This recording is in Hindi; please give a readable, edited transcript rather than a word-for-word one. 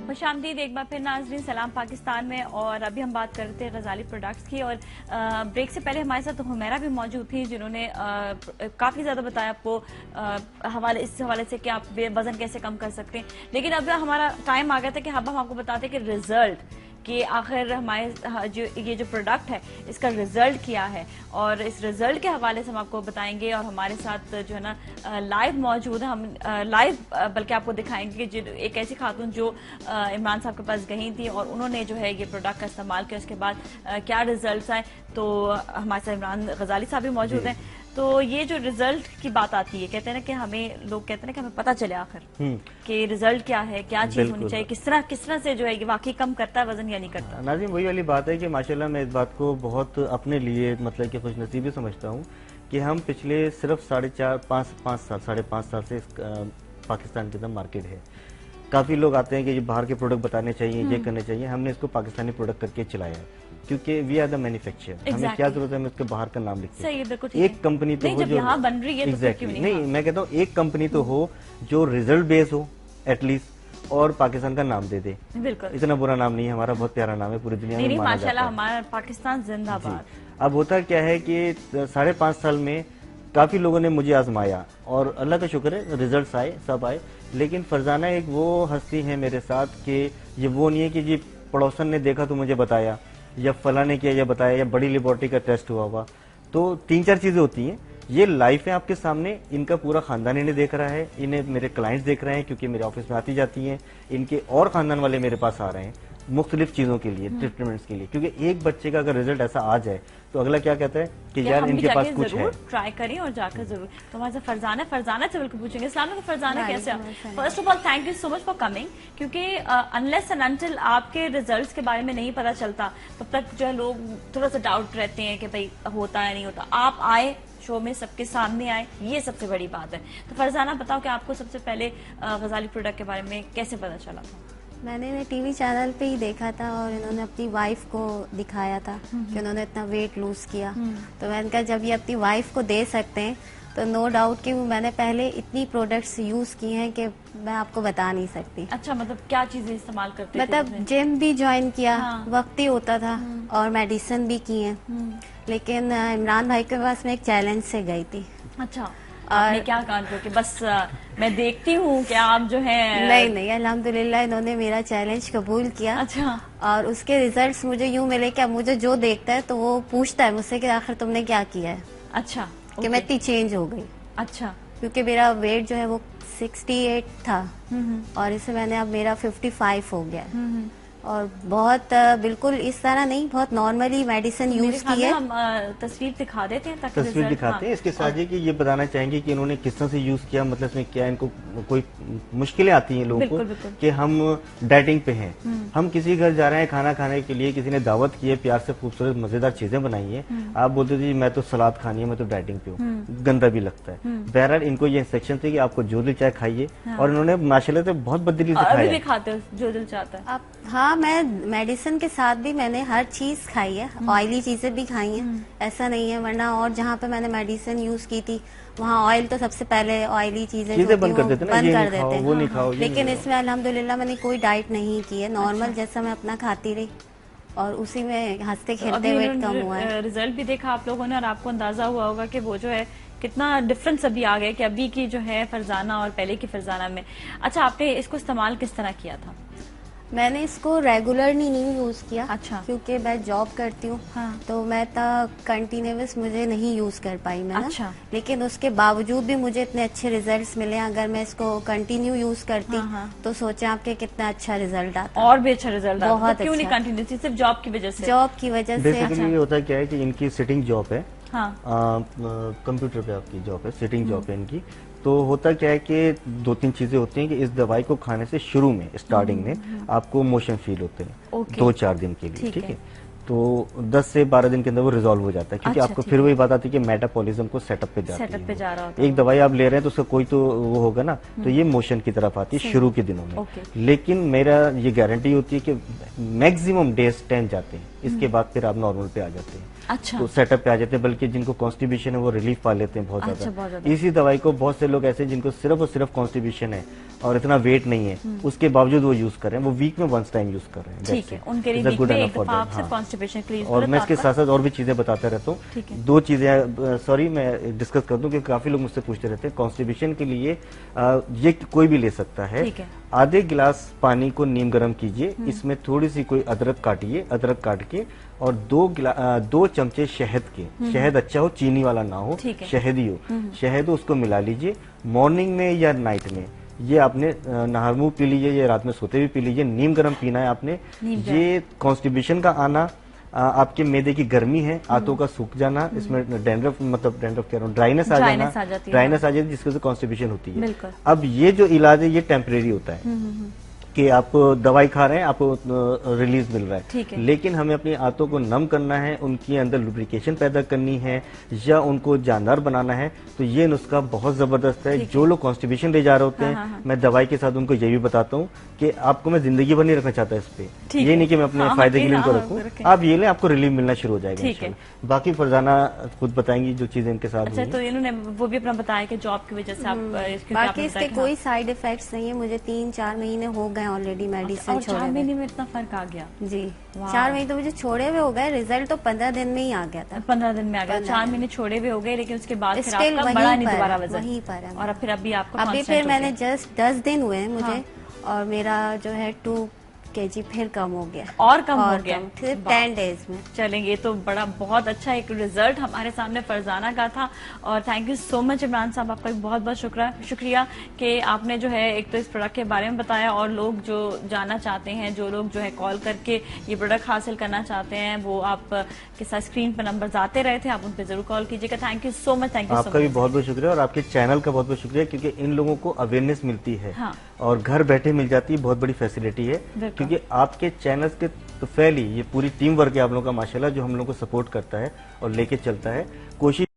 खुशामदीद एक बार फिर नाज़रीन सलाम पाकिस्तान में। और अभी हम बात कर रहे थे गजाली प्रोडक्ट्स की, और ब्रेक से पहले हमारे साथ हुमैरा भी मौजूद थी जिन्होंने काफ़ी ज़्यादा बताया आपको इस हवाले से कि आप वजन कैसे कम कर सकते हैं। लेकिन अब हमारा टाइम आ गया था कि अब हम आपको बताते हैं कि रिजल्ट कि आखिर हमारे ये जो प्रोडक्ट है इसका रिजल्ट क्या है, और इस रिजल्ट के हवाले से हम आपको बताएंगे। और हमारे साथ जो है ना लाइव मौजूद है, हम लाइव बल्कि आपको दिखाएंगे कि एक ऐसी खातून जो इमरान साहब के पास गई थी और उन्होंने जो है ये प्रोडक्ट का इस्तेमाल किया, उसके बाद क्या रिजल्ट आए। तो हमारे साथ इमरान गजाली साहब भी मौजूद हैं। तो ये जो रिजल्ट की बात आती है, कहते हैं ना कि हमें लोग कहते हैं ना कि हमें पता चले आखिर कि रिजल्ट क्या है, क्या चीज होनी चाहिए, किस तरह से जो है ये वाकई कम करता है वजन या नहीं करता। नाज़रीन वही वाली बात है कि माशाल्लाह मैं इस बात को बहुत अपने लिए मतलब कि खुशनसीबी समझता हूँ कि हम पिछले सिर्फ 5.5 साल से पाकिस्तान के अंदर मार्केट है। काफी लोग आते हैं कि ये बाहर के प्रोडक्ट बताने चाहिए, ये करने चाहिए। हमने इसको पाकिस्तानी प्रोडक्ट करके चलाया है क्योंकि वी आर द मैन्युफैक्चरर। हमें क्या जरूरत है, हम इसके बाहर का नाम लिखते हैं। एक कंपनी तो हो जो यहाँ बन रही है, एग्जैक्टली नहीं, मैं कहता हूँ एक कंपनी तो हो जो रिजल्ट बेस हो एटलीस्ट, और पाकिस्तान का नाम दे दे। बिल्कुल, इतना बुरा नाम नहीं है हमारा, बहुत प्यारा नाम है, पूरी दुनिया में माना जाता है। हमारा पाकिस्तान जिंदाबाद। अब होता क्या है कि 5.5 साल में काफी लोगों ने मुझे आजमाया और अल्लाह का शुक्र है रिजल्ट्स आए, सब आए। लेकिन फरजाना एक वो हस्ती है मेरे साथ कि ये वो नहीं है कि जी पड़ोसन ने देखा तो मुझे बताया, या फला ने किया या बताया, या बड़ी लेबोरेटरी का टेस्ट हुआ। तो 3-4 चीजें होती हैं। ये लाइफ है आपके सामने, इनका पूरा खानदान इन्हें देख रहा है, इन्हें मेरे क्लाइंट्स देख रहे हैं क्योंकि मेरे ऑफिस में आती जाती हैं, इनके और खानदान वाले मेरे पास आ रहे हैं मुख्तलिफ चीजों के लिए, ट्रीटमेंट्स के लिए। क्योंकि एक बच्चे का अगर रिजल्ट ऐसा आ जाए तो अगला क्या कहता है कि यार इनके पास कुछ है, ट्राई करें और जाकर जरूर। तो हमारे साथ फरजाना से बिल्कुल पूछेंगे। अस्सलाम वालेकुम फरजाना, कैसे आप? First of all thank you so much for coming, क्योंकि अनलेस एंड अनटिल आपके रिजल्ट्स के बारे में नहीं पता चलता तब तक जो है लोग थोड़ा सा डाउट रहते हैं कि भाई होता है नहीं होता। आप आए शो में, सबके सामने आए, ये सबसे बड़ी बात है। तो फरजाना बताओ कि आपको सबसे पहले गजाली प्रोडक्ट के बारे में कैसे पता चला था? मैंने टीवी चैनल पे ही देखा था और इन्होंने अपनी वाइफ को दिखाया था कि उन्होंने इतना वेट लूज किया। तो मैंने कहा जब ये अपनी वाइफ को दे सकते हैं तो नो डाउट कि मैंने पहले इतनी प्रोडक्ट्स यूज की हैं कि मैं आपको बता नहीं सकती। अच्छा, मतलब क्या चीजें इस्तेमाल करते थे? मतलब जिम भी ज्वाइन किया, वक्त ही होता था, और मेडिसिन भी की है। लेकिन इमरान भाई के पास मैं एक चैलेंज से गई थी। अच्छा, आपने क्या कहा कि बस मैं देखती हूँ कि आप जो है? नहीं, अल्हम्दुलिल्लाह इन्होंने मेरा चैलेंज कबूल किया। अच्छा। और उसके रिजल्ट्स मुझे यूँ मिले कि अब मुझे जो देखता है तो वो पूछता है मुझसे कि आखिर तुमने क्या किया है। अच्छा, कि मैं इतनी चेंज हो गई। अच्छा, क्योंकि मेरा वेट जो है वो 68 था और इसे मैंने अब मेरा 55 हो गया। और बहुत बिल्कुल इस तरह नहीं, बहुत नॉर्मली मेडिसिन यूज की है। हम तस्वीर दिखा देते हैं ताकि तस्वीर दिखाते हैं। इसके साथ ये कि ये बताना चाहेंगे कि इन्होंने किस तरह से यूज किया, मतलब इसमें क्या इनको कोई मुश्किलें आती हैं लोगों को कि हम डाइटिंग पे हैं, हम किसी घर जा रहे हैं खाना खाने के लिए, किसी ने दावत की है, प्यार से खूबसूरत मजेदार चीजें बनाई है, आप बोलते थे मैं तो सलाद खानी है, मैं तो डाइटिंग पे हूँ, गंदा भी लगता है। बहरहाल इनको ये इंस्ट्रक्शन थी कि आपको जो दिल चाहे खाइए, और इन्होंने माशाल्लाह से बहुत बदतरीन से खाया। खाते हो जो दिल चाहता है? हाँ, मैं मेडिसिन के साथ भी मैंने हर चीज खाई है, ऑयली चीजें भी खाई हैं, ऐसा नहीं है। वरना और जहाँ पे मैंने मेडिसिन यूज की थी वहाँ ऑयल तो सबसे पहले ऑयली चीजें बंद कर देते हैं, वो नहीं खाओ। लेकिन इसमें अल्हम्दुलिल्लाह मैंने कोई डाइट नहीं की है, नॉर्मल जैसा मैं अपना खाती रही और उसी में हंसते खेलते वेट कम हुआ है। रिजल्ट भी देखा आप लोगों ने और आपको अंदाजा हुआ होगा कि वो जो है कितना डिफरेंस अभी आ गया कि अभी की जो है फरजाना और पहले की फरजाना में। अच्छा, आपने इसको इस्तेमाल किस तरह किया था? मैंने इसको रेगुलरली नहीं यूज किया। अच्छा। क्योंकि मैं जॉब करती हूँ। हाँ। तो मैं कंटिन्यूअस मुझे नहीं यूज कर पाई मैं। अच्छा। लेकिन उसके बावजूद भी मुझे इतने अच्छे रिजल्ट्स मिले। अगर मैं इसको कंटिन्यू यूज करती तो सोचे आपके कितना अच्छा रिजल्ट आता। और भी अच्छा रिजल्ट आता। बहुत क्यों नहीं कंटिन्यू? सिर्फ जॉब की वजह से? जॉब की वजह से। बेसिकली ये होता है क्या है कि इनकी सिटिंग जॉब है, कंप्यूटर पे आपकी जॉब है, सिटिंग जॉब है इनकी। तो होता क्या है कि 2-3 चीजें होती हैं कि इस दवाई को खाने से शुरू में स्टार्टिंग में आपको मोशन फील होते हैं 2-4 दिन के लिए, ठीक है। तो 10 से 12 दिन के अंदर वो रिजॉल्व हो जाता है, क्योंकि आपको फिर वही बात आती है कि मेटाबॉलिज्म को सेटअप पे जाती है। एक दवाई आप ले रहे हैं तो उसका कोई तो वो होगा ना, तो ये मोशन की तरफ आती है शुरू के दिनों में। लेकिन मेरा ये गारंटी होती है कि मैक्सिमम डेज 10 जाते हैं, इसके बाद फिर आप नॉर्मल पे आ जाते हैं। अच्छा। तो सेटअप पे आ जाते हैं, बल्कि जिनको कॉन्स्टिपेशन है वो रिलीफ पा लेते हैं बहुत ज्यादा। इसी दवाई को बहुत से लोग ऐसे जिनको सिर्फ और सिर्फ कॉन्स्टिपेशन है और इतना वेट नहीं है, उसके बावजूद वो यूज कर रहे हैं, वो वीक में वंस टाइम यूज कर रहे हैं। ठीक है, उनके लिए वीक में एक दफा आप सिर्फ कॉन्स्टिपेशन के लिए। और मैं इसके साथ साथ और भी चीजें बताता रहता हूँ। दो चीजें सॉरी मैं डिस्कस कर दूं, क्योंकि काफी लोग मुझसे पूछते रहते हैं। कॉन्स्टिपेशन के लिए ये कोई भी ले सकता है। आधे गिलास पानी को नीम गर्म कीजिए, इसमें थोड़ी सी कोई अदरक काटिए, अदरक काट के, और 2 चमचे शहद के, शहद अच्छा हो, चीनी वाला ना हो, शहद ही हो, शहद हो, उसको मिला लीजिए। मॉर्निंग में या नाइट में ये आपने नहर मुंह पी लीजिए, या रात में सोते हुए पी लीजिए। नीम गर्म पीना है आपने। ये कॉन्स्टिपेशन का आना, आपके मैदे की गर्मी है, आंतों का सूख जाना, इसमें डैंड्रफ, मतलब डैंड्रफ कह रहा हूँ, ड्राइनेस आ जाना, ड्राइनेस आ जाती है, जिसकी वजह से कॉन्स्टिपेशन होती है। अब ये जो इलाज है ये टेम्परेरी होता है कि आप दवाई खा रहे हैं, आपको रिलीज मिल रहा है, लेकिन हमें अपनी आंतों को नम करना है, उनके अंदर लुब्रिकेशन पैदा करनी है, या उनको जानदार बनाना है, तो ये नुस्खा बहुत जबरदस्त है। जो लोग कॉन्स्टिपेशन ले जा रहे होते हैं, मैं दवाई के साथ उनको ये भी बताता हूँ कि आपको मैं जिंदगी भर नहीं रखना चाहता इस पे, ये नहीं कि मैं अपने फायदे के लिए इनको रखूँ, आप ये लें, आपको रिलीफ मिलना शुरू हो जाएगा इंशाल्लाह। बाकी फरजाना खुद बताएंगी जो चीजें इनके साथ। अच्छा, तो इन्होंने वो भी अपना बताया कि जॉब की वजह से आप, बाकी इसके कोई साइड इफेक्ट्स नहीं है। मुझे 3-4 महीने हो गए ऑलरेडी मेडिसिन छोड़े। 4 महीने में इतना फर्क आ गया जी। 4 महीने तो मुझे छोड़े हुए हो गए, रिजल्ट तो 15 दिन में ही आ गया था। 15 दिन में आ गया। 4 महीने छोड़े हुए हो गए, लेकिन उसके बाद फिर आपका बढ़ा नहीं दोबारा वजन, वहीं पर है। और अब फिर अभी आपका अभी फिर मैंने जस्ट 10 दिन हुए हैं मुझे, और मेरा जो है 2 kg फिर कम हो गया, और कम हो गया सिर्फ 10 डेज में। चलेंगे, तो बड़ा बहुत अच्छा एक रिजल्ट हमारे सामने फरजाना का था। और thank you so much Imran साहब, आपका बहुत बहुत शुक्रिया कि आपने जो है एक तो इस प्रोडक्ट के बारे में बताया, और लोग जो जानना चाहते हैं, जो लोग जो है कॉल करके ये प्रोडक्ट हासिल करना चाहते हैं, वो आप के साथ स्क्रीन पर नंबर आते रहे थे, आप उन पर जरूर कॉल कीजिएगा। Thank you so much. Thank you. आपका भी बहुत बहुत शुक्रिया, और आपके चैनल का बहुत बहुत शुक्रिया, क्योंकि इन लोगों को अवेयरनेस मिलती है और घर बैठे मिल जाती है, बहुत बड़ी फैसिलिटी है। क्योंकि आपके चैनल के तो फैली ये पूरी टीम वर्क है आप लोगों का माशाल्लाह, जो हम लोगों को सपोर्ट करता है और लेके चलता है। कोशिश